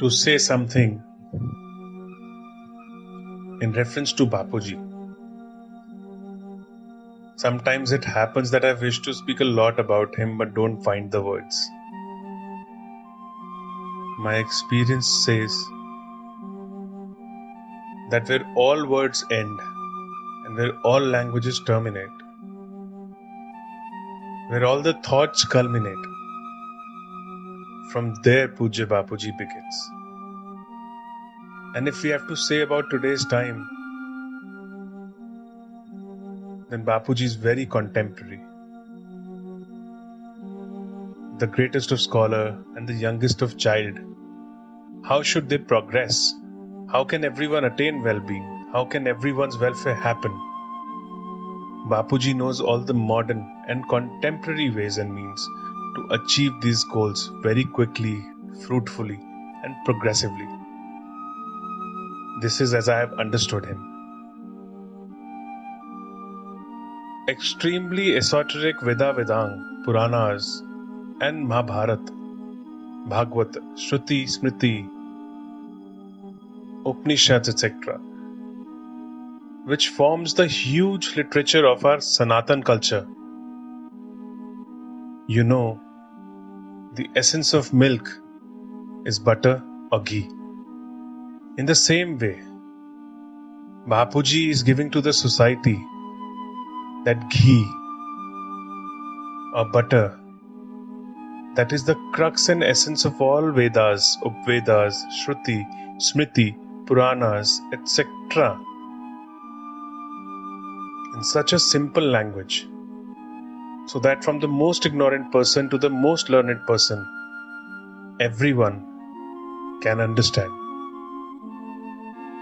to say something in reference to Bapuji. Sometimes it happens that I wish to speak a lot about him but don't find the words. My experience says that where all words end and where all languages terminate, where all the thoughts culminate, from there Pujya Bapuji begins. And if we have to say about today's time, then Bapuji is very contemporary. The greatest of scholar and the youngest of child. How should they progress? How can everyone attain well-being? How can everyone's welfare happen? Bapuji knows all the modern and contemporary ways and means to achieve these goals very quickly, fruitfully, and progressively. This is as I have understood him. Extremely esoteric Vedang, Puranas, and Mahabharat, Bhagavad, Shruti, Smriti, Upanishads, etc., which forms the huge literature of our Sanatan culture. You know, the essence of milk is butter or ghee. In the same way, Bapuji is giving to the society that ghee or butter that is the crux and essence of all Vedas, Upvedas, Shruti, Smriti, Puranas, etc. in such a simple language, so that from the most ignorant person to the most learned person, everyone can understand.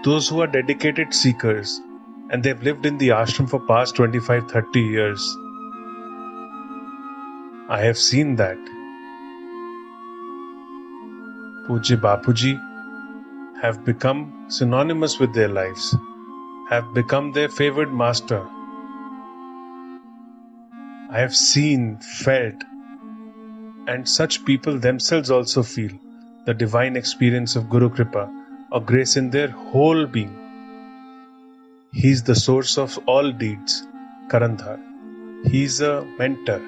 Those who are dedicated seekers and they've lived in the ashram for past 25-30 years, I have seen that Pujya Bapuji have become synonymous with their lives, have become their favored master. I have seen, felt, and such people themselves also feel the divine experience of Guru Kripa or grace in their whole being. He is the source of all deeds, Karandhar. He is a mentor,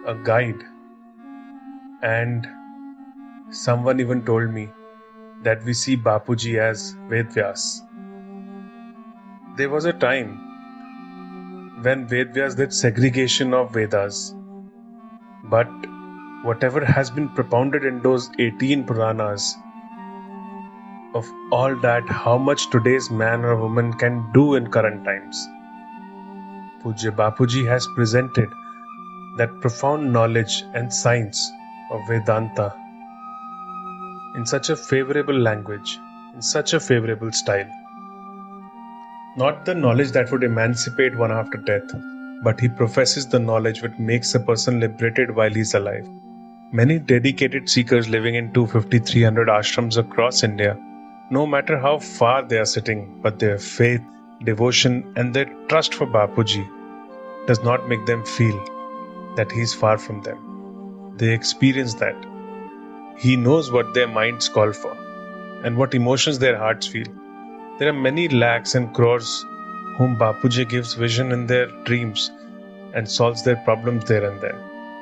a guide, and someone even told me that we see Bapuji as Vedvyas. There was a time when Vedvyas did segregation of Vedas, but whatever has been propounded in those 18 Puranas, of all that, how much today's man or woman can do in current times, Pujya Bapuji has presented that profound knowledge and science of Vedanta in such a favorable language, in such a favorable style. Not the knowledge that would emancipate one after death, but he professes the knowledge which makes a person liberated while he's alive. Many dedicated seekers living in 250-300 ashrams across India, no matter how far they are sitting, but their faith, devotion and their trust for Bapuji does not make them feel that he is far from them. They experience that. He knows what their minds call for and what emotions their hearts feel. There are many lakhs and crores whom Bapuji gives vision in their dreams and solves their problems there and then.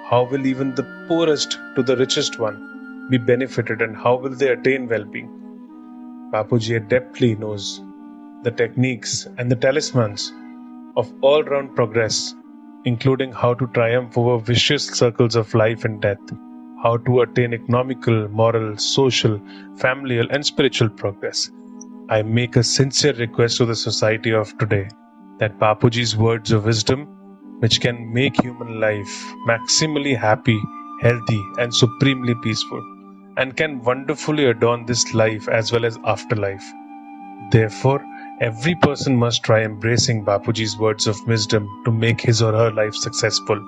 How will even the poorest to the richest one be benefited, and how will they attain well-being? Bapuji adeptly knows the techniques and the talismans of all-round progress, including how to triumph over vicious circles of life and death, how to attain economical, moral, social, familial and spiritual progress. I make a sincere request to the society of today that Bapuji's words of wisdom, which can make human life maximally happy, healthy and supremely peaceful, and can wonderfully adorn this life as well as afterlife. Therefore, every person must try embracing Bapuji's words of wisdom to make his or her life successful.